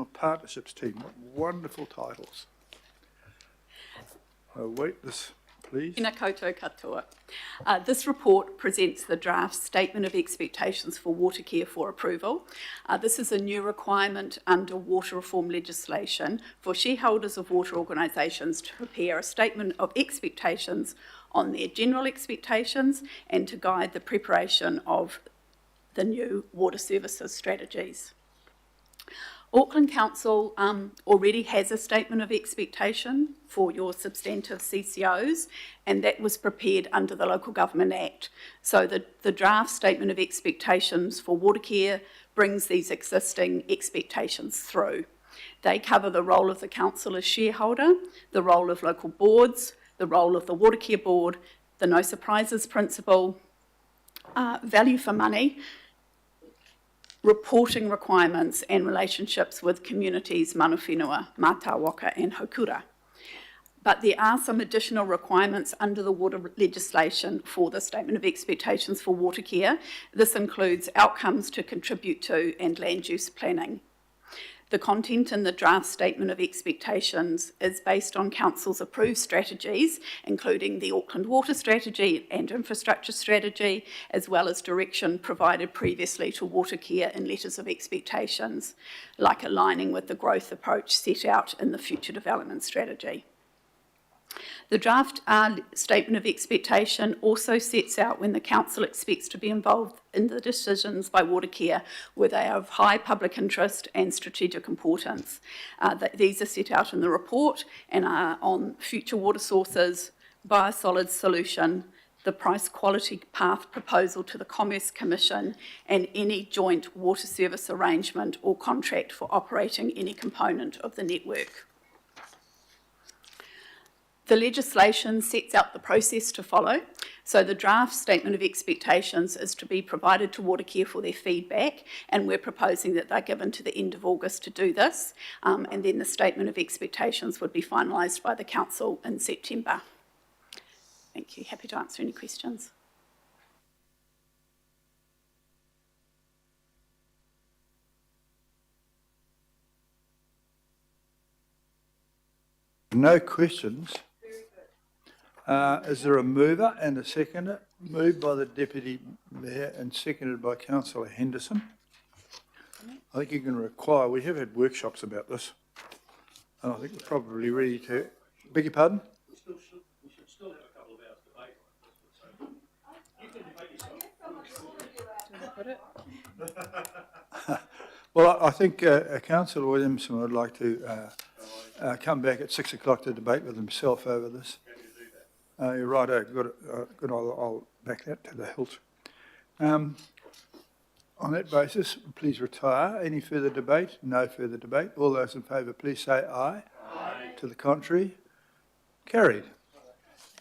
Partnerships team. What wonderful titles. I'll wait this, please. Tēnā koutou katoa. This report presents the draft Statement of Expectations for Water Care for approval. This is a new requirement under water reform legislation for shareholders of water organisations to prepare a statement of expectations on their general expectations and to guide the preparation of the new water services strategies. Auckland Council already has a statement of expectation for your substantive CCOs, and that was prepared under the Local Government Act. So the draft statement of expectations for water care brings these existing expectations through. They cover the role of the council as shareholder, the role of local boards, the role of the water care board, the no surprises principle, value for money, reporting requirements and relationships with communities, mana whenua, mātāwaka and haukura. But there are some additional requirements under the water legislation for the Statement of Expectations for Water Care. This includes outcomes to contribute to and land use planning. The content in the draft Statement of Expectations is based on Council's approved strategies, including the Auckland Water Strategy and Infrastructure Strategy, as well as direction provided previously to water care in letters of expectations, like aligning with the growth approach set out in the Future Development Strategy. The draft Statement of Expectation also sets out when the Council expects to be involved in the decisions by water care where they are of high public interest and strategic importance. These are set out in the report and are on future water sources, biosolids solution, the price quality path proposal to the Commerce Commission, and any joint water service arrangement or contract for operating any component of the network. The legislation sets out the process to follow. So the draft Statement of Expectations is to be provided to water care for their feedback, and we're proposing that they're given to the end of August to do this, and then the Statement of Expectations would be finalised by the Council in September. Thank you. Happy to answer any questions. No questions. Is there a mover and a seconder? Moved by the Deputy Mayor and seconded by Councillor Henderson. I think you can require, we have had workshops about this, and I think we're probably ready to, beg your pardon? We should still have a couple of hours debate on this. Well, I think Councillor Williamson would like to come back at 6 o'clock to debate with himself over this. You're right, good, I'll back that to the hilt. On that basis, please retire. Any further debate? No further debate. All those in favour, please say aye. Aye. To the contrary? Carried.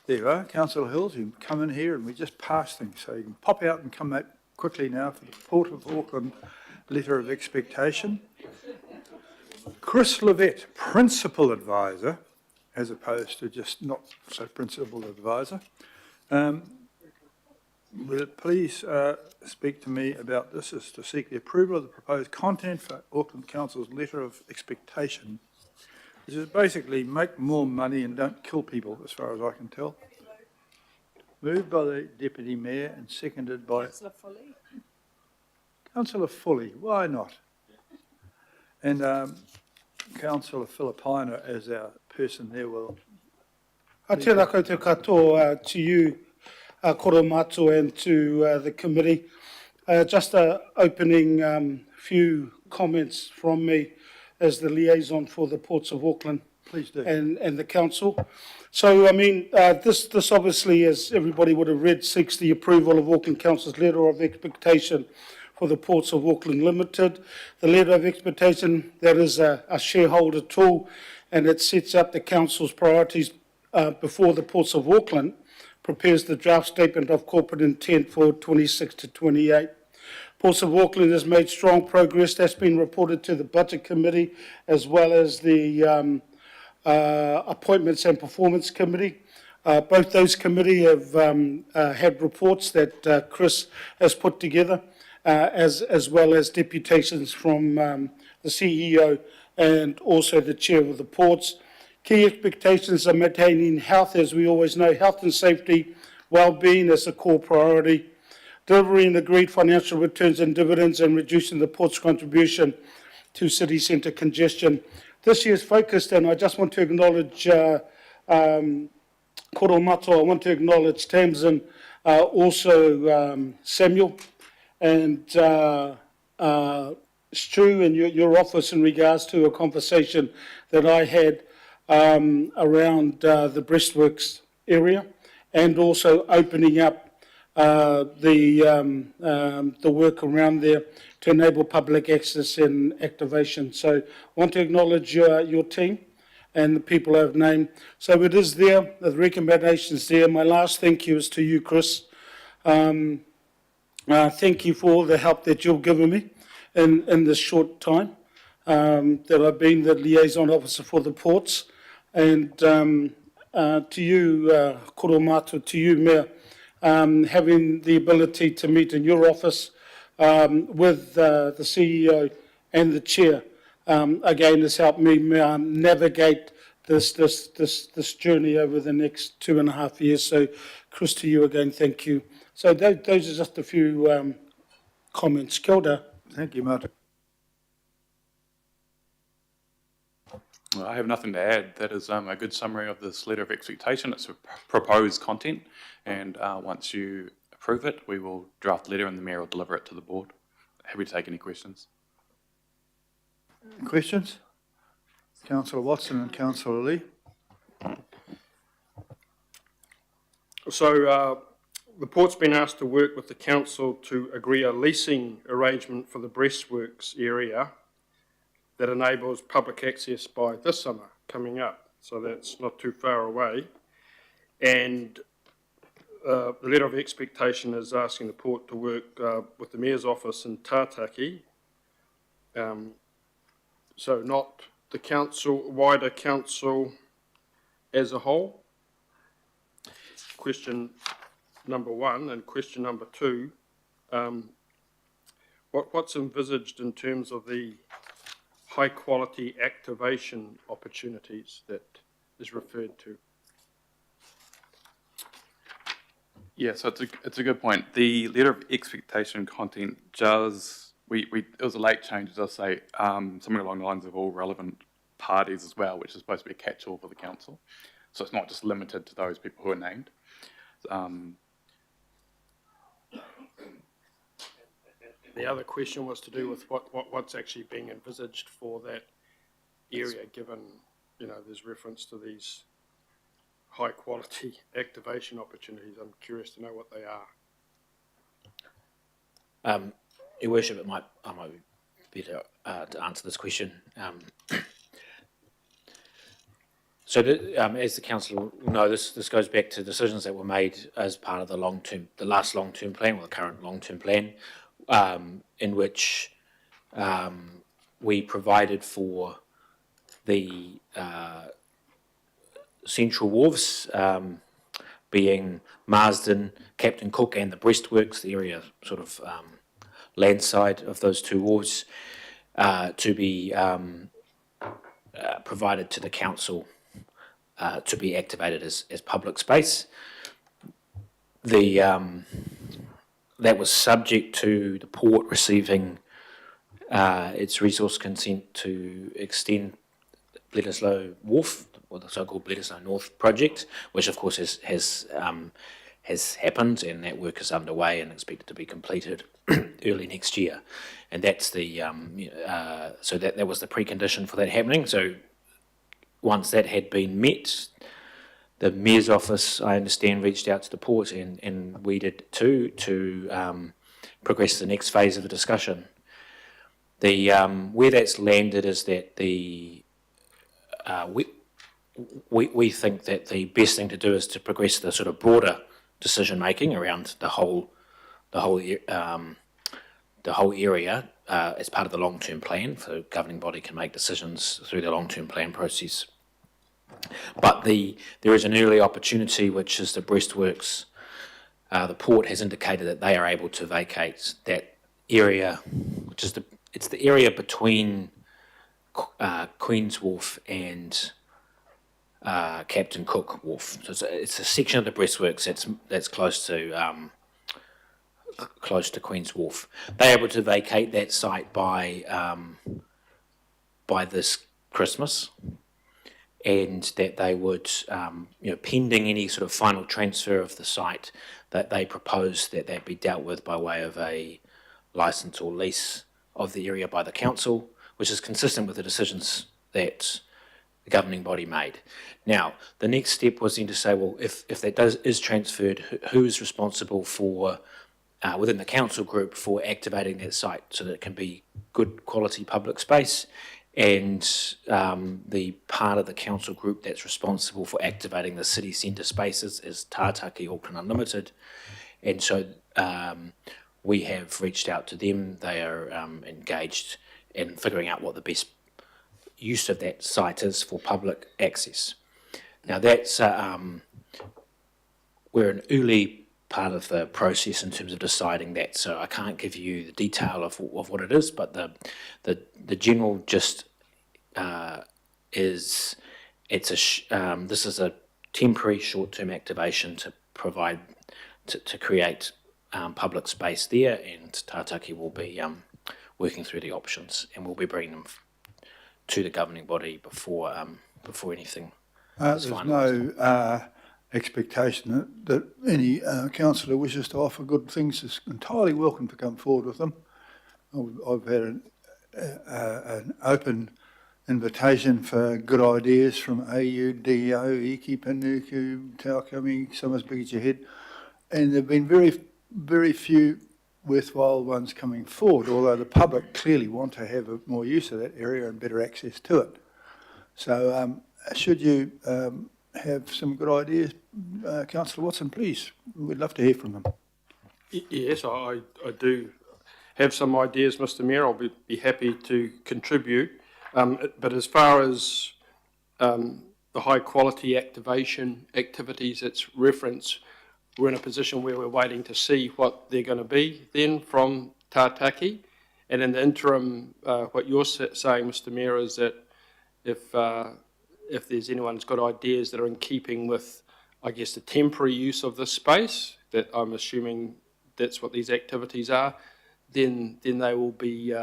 There you are. Councillor Hills, you can come in here and we just pass things, so you can pop out and come back quickly now for the Port of Auckland Letter of Expectation. Chris Levette, Principal Advisor, as opposed to just not so Principal Advisor. Will please speak to me about this, is to seek the approval of the proposed content for Auckland Council's Letter of Expectation, which is basically make more money and don't kill people, as far as I can tell. Moved by the Deputy Mayor and seconded by Councillor Foley. Councillor Foley, why not? And Councillor Filipina as our person there will. Tēnā koutou katoa to you, koro mātou, and to the committee. Just an opening few comments from me as the liaison for the Ports of Auckland. Please do. And the council. So, I mean, this obviously, as everybody would have read, seeks the approval of Auckland Council's Letter of Expectation for the Ports of Auckland Limited. The Letter of Expectation, that is a shareholder tool, and it sets up the Council's priorities before the Ports of Auckland prepares the draft statement of corporate intent for 26 to 28. Ports of Auckland has made strong progress. That's been reported to the Budget Committee as well as the Appointments and Performance Committee. Both those committees have had reports that Chris has put together, as well as deputations from the CEO and also the chair of the ports. Key expectations are maintaining health, as we always know, health and safety, well-being as a core priority, delivering agreed financial returns and dividends, and reducing the port's contribution to city centre congestion. This year's focused, and I just want to acknowledge Koro Mato, I want to acknowledge Tamsin, also Samuel, and Stu and your office in regards to a conversation that I had around the breastworks area, and also opening up the work around there to enable public access and activation. So I want to acknowledge your team and the people I've named. So it is there, the recommendations there. My last thank you is to you, Chris. Thank you for all the help that you've given me in this short time that I've been the liaison officer for the ports. And to you, Koro Mato, to you, Mayor, having the ability to meet in your office with the CEO and the chair, again, has helped me navigate this journey over the next 2.5 years. So, Chris, to you again, thank you. So those are just a few comments. Kia ora. Thank you, Martin. Well, I have nothing to add. That is a good summary of this letter of expectation. It's a proposed content, and once you approve it, we will draft the letter and the Mayor will deliver it to the board. Happy to take any questions. Questions? Councillor Watson and Councillor Lee. So the port's been asked to work with the council to agree a leasing arrangement for the breastworks area that enables public access by this summer coming up. So that's not too far away. And the letter of expectation is asking the port to work with the Mayor's office in Tātaki. So not the council, wider council as a whole. Question number one, and question number two, what's envisaged in terms of the high quality activation opportunities that is referred to? Yeah, so it's a good point. The letter of expectation content does, it was a late change, it does say something along the lines of all relevant parties as well, which is supposed to be a catch-all for the council. So it's not just limited to those people who are named. The other question was to do with what's actually being envisaged for that area, given, you know, there's reference to these high quality activation opportunities. I'm curious to know what they are. Your Worship, I might be better to answer this question. So, as the council will know, this goes back to decisions that were made as part of the last long-term plan, or the current long-term plan, in which we provided for the central wharves, being Marsden, Captain Cook, and the breastworks, the area sort of land side of those two wharves, to be provided to the council to be activated as public space. That was subject to the port receiving its resource consent to extend Bledisloe Wharf, or the so-called Bledisloe North project, which of course has happened, and that work is underway and expected to be completed early next year. And that's the so that was the precondition for that happening. So once that had been met, the Mayor's office, I understand, reached out to the port, and we did too, to progress the next phase of the discussion. Where that's landed is that we think that the best thing to do is to progress the sort of broader decision making around the whole area as part of the long-term plan. So the governing body can make decisions through the long-term plan process. But there is an early opportunity, which is the breastworks. The port has indicated that they are able to vacate that area, which is it's the area between Queen's Wharf and Captain Cook Wharf. So it's a section of the breastworks that's close to Queen's Wharf. They're able to vacate that site by this Christmas, and that they would, pending any sort of final transfer of the site, that they propose that be dealt with by way of a licence or lease of the area by the council, which is consistent with the decisions that the governing body made. Now, the next step was then to say, well, if that is transferred, who is responsible for, within the council group, for activating that site so that it can be good quality public space, and the part of the council group that's responsible for activating the city centre spaces is Tātaki Auckland Unlimited. And so we have reached out to them. They are engaged in figuring out what the best use of that site is for public access. Now that's, we're an early part of the process in terms of deciding that, so I can't give you the detail of what it is, but the general gist is this is a temporary short-term activation to provide, to create public space there, and Tātaki will be working through the options, and we'll be bringing them to the governing body before anything is There's finalised. no expectation that any councillor wishes to offer good things is entirely welcome to come forward with them. I've had an open invitation for good ideas from AU, DO, Iki, Panuku, Taukami, some as big as your head, and there have been very few worthwhile ones coming forward, although the public clearly want to have more use of that area and better access to it. So should you have some good ideas, Councillor Watson, please, we'd love to hear from them. Yes, I do have some ideas, Mr Mayor. I'll be happy to contribute. But as far as the high quality activation activities that's referenced, we're in a position where we're waiting to see what they're going to be then from Tātaki. And in the interim, what you're saying, Mr Mayor, is that if there's anyone who's got ideas that are in keeping with, I guess, the temporary use of this space, that I'm assuming that's what these activities are, then they will be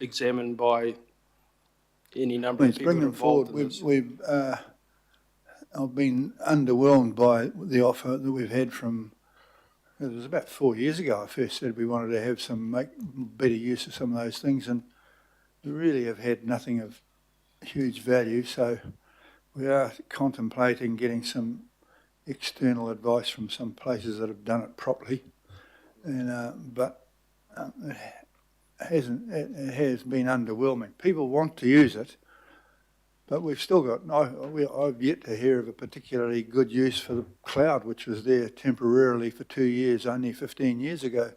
examined by any number of Please people bring them involved forward. in this. I've been underwhelmed by the offer that we've had from, it was about 4 years ago I first said we wanted to have make better use of some of those things, and we really have had nothing of huge value, so we are contemplating getting some external advice from some places that have done it properly, and but it has been underwhelming. People want to use it, but we've still got, I've yet to hear of a particularly good use for the cloud, which was there temporarily for 2 years, only 15 years ago.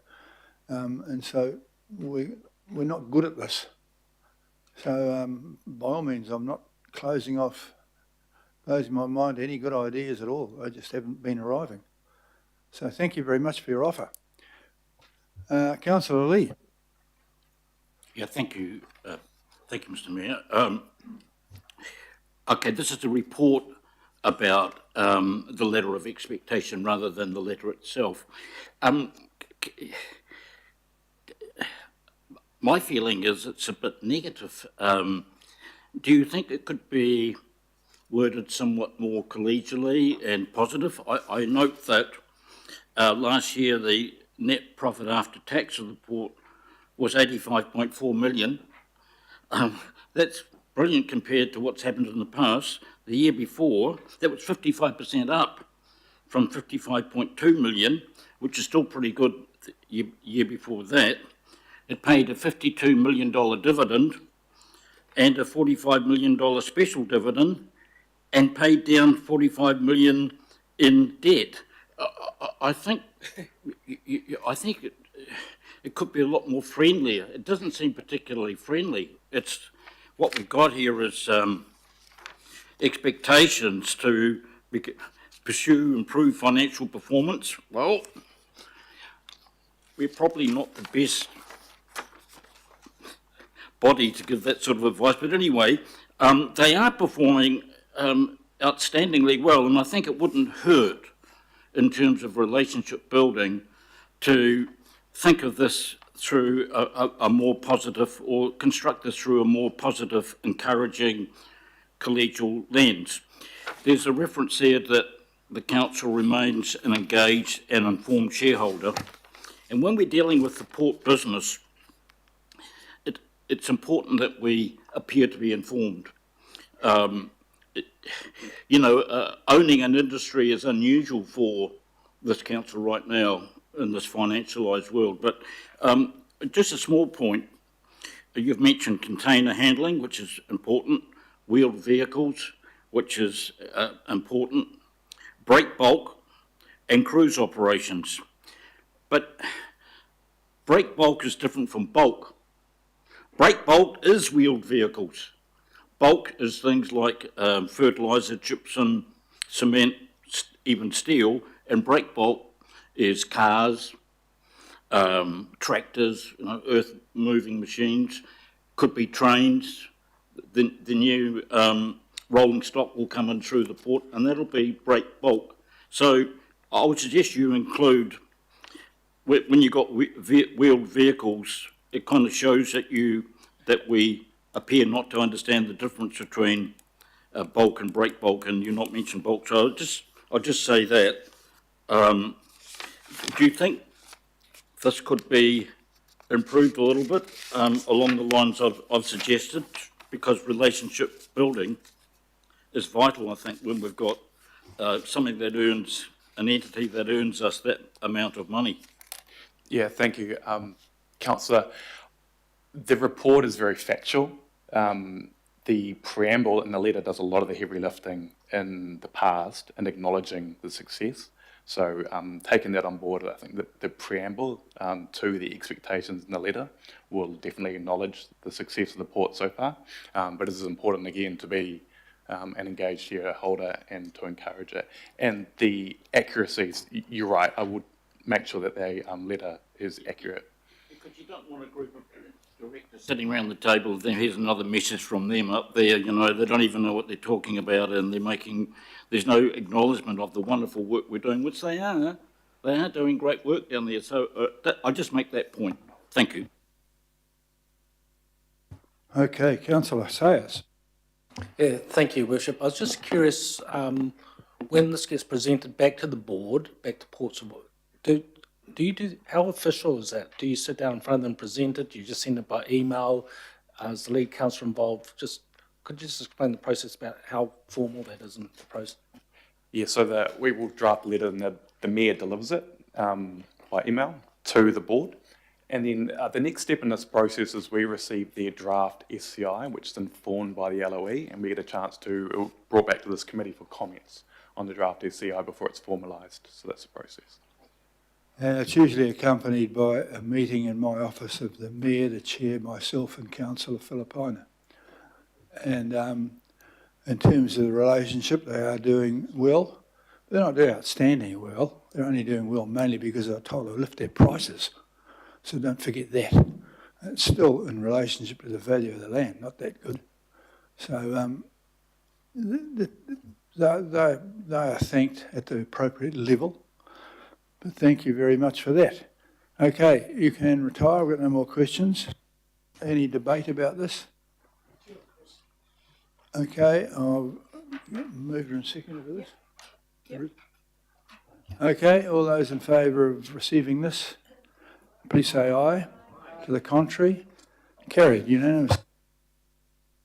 And so we're not good at this. So by all means, I'm not closing my mind to any good ideas at all. I just haven't been arriving. So thank you very much for your offer. Councillor Lee. Yeah, thank you. Thank you, Mr Mayor. Okay, this is a report about the letter of expectation rather than the letter itself. My feeling is it's a bit negative. Do you think it could be worded somewhat more collegially and positive? I note that last year the net profit after tax of the port was 85.4 million. That's brilliant compared to what's happened in the past. The year before, that was 55% up from 55.2 million, which is still pretty good the year before that. It paid a $52 million dividend and a $45 million special dividend and paid down $45 million in debt. I think it could be a lot more friendlier. It doesn't seem particularly friendly. It's what we've got here is expectations to pursue improved financial performance. Well, we're probably not the best body to give that sort of advice. But anyway, they are performing outstandingly well, and I think it wouldn't hurt in terms of relationship building to think of this through a more positive, or construct this through a more positive, encouraging, collegial lens. There's a reference here that the council remains an engaged and informed shareholder. And when we're dealing with the port business, it's important that we appear to be informed. Owning an industry is unusual for this council right now in this financialised world. But just a small point, you've mentioned container handling, which is important, wheeled vehicles, which is important, break bulk and cruise operations. But break bulk is different from bulk. Break bulk is wheeled vehicles. Bulk is things like fertiliser, gypsum, cement, even steel, and break bulk is cars, tractors, earth-moving machines, could be trains. The new rolling stock will come in through the port, and that'll be break bulk. So I would suggest you include, when you've got wheeled vehicles, it kind of shows that we appear not to understand the difference between bulk and break bulk, and you're not mentioning bulk. So I'll just say that. Do you think this could be improved a little bit along the lines I've suggested? Because relationship building is vital, I think, when we've got something that earns, an entity that earns us that amount of money. Yeah, thank you, Councillor. The report is very factual. The preamble in the letter does a lot of the heavy lifting in the past and acknowledging the success. So taking that on board, I think that the preamble to the expectations in the letter will definitely acknowledge the success of the port so far. But it is important, again, to be an engaged shareholder and to encourage it. And the accuracies, you're right, I would make sure that the letter is accurate. Because you don't want a group of directors sitting around the table, then here's another message from them up there, they don't even know what they're talking about, and there's no acknowledgement of the wonderful work we're doing, which they are. They are doing great work down there. So I just make that point. Thank you. Okay, Councillor Sayers. Yeah, thank you, Worship. I was just curious, when this gets presented back to the board, back to Ports of how official is that? Do you sit down in front of them and present it? Do you just send it by email? Is the lead councillor involved? Could you just explain the process about how formal that is in the process? Yeah, so we will draft a letter and the mayor delivers it by email to the board. And then the next step in this process is we receive their draft SCI, which is informed by the LOE, and we get a chance to brought back to this committee for comments on the draft SCI before it's formalised. So that's the process. And it's usually accompanied by a meeting in my office of the mayor, the chair, myself and Councillor Filipaina. And in terms of the relationship, they are doing well. They're not doing outstanding well. They're only doing well mainly because they're told to lift their prices. So don't forget that. It's still in relationship to the value of the land, not that good. So they are thanked at the appropriate level. But thank you very much for that. Okay, you can retire. I've got no more questions. Any debate about this? Okay, I'll move in a second for this. Yep. Okay, all those in favour of receiving this, please say aye. To the contrary, carried, unanimous.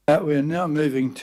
We are now moving to